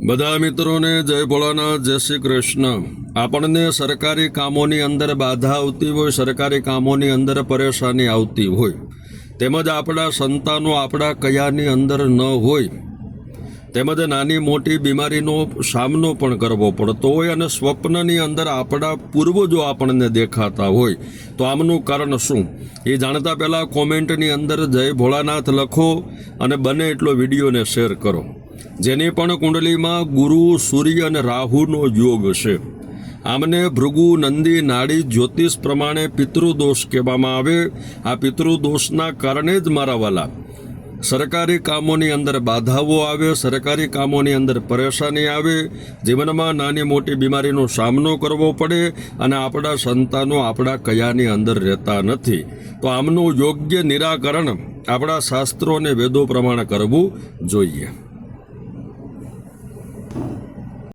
બધા મિત્રોને જય ભોળાનાથ, જય શ્રી કૃષ્ણ। આપણને સરકારી કામોની અંદર બાધા આવતી હોય, સરકારી કામોની અંદર પરેશાની આવતી હોય, તેમજ આપણા સંતાનો આપણા કયાની અંદર ન હોય, તેમજ નાની મોટી બીમારીનો સામનો પણ કરવો પડતો હોય અને સ્વપ્નની અંદર આપણા પૂર્વજો આપણને દેખાતા હોય, તો આમનું કારણ શું એ જાણતા પહેલાં કોમેન્ટની અંદર જય ભોળાનાથ લખો અને બને એટલો વિડીયોને શેર કરો। જેની પણ કુંડલીમાં ગુરુ, સૂર્ય અને રાહુનો યોગ છે, આમને ભૃગુ, નંદી, નાડી, જ્યોતિષ પ્રમાણે પિતૃદોષ કહેવામાં આવે। આ પિતૃદોષના કારણે જ મારા વાલા સરકારી કામોની અંદર બાધાઓ આવે, સરકારી કામોની અંદર પરેશાની આવે, જીવનમાં નાની મોટી બીમારીનો સામનો કરવો પડે અને આપણા સંતાનો આપણા કયાની અંદર રહેતા નથી। તો આમનું યોગ્ય નિરાકરણ આપણા શાસ્ત્રો અને વેદો પ્રમાણે કરવું જોઈએ।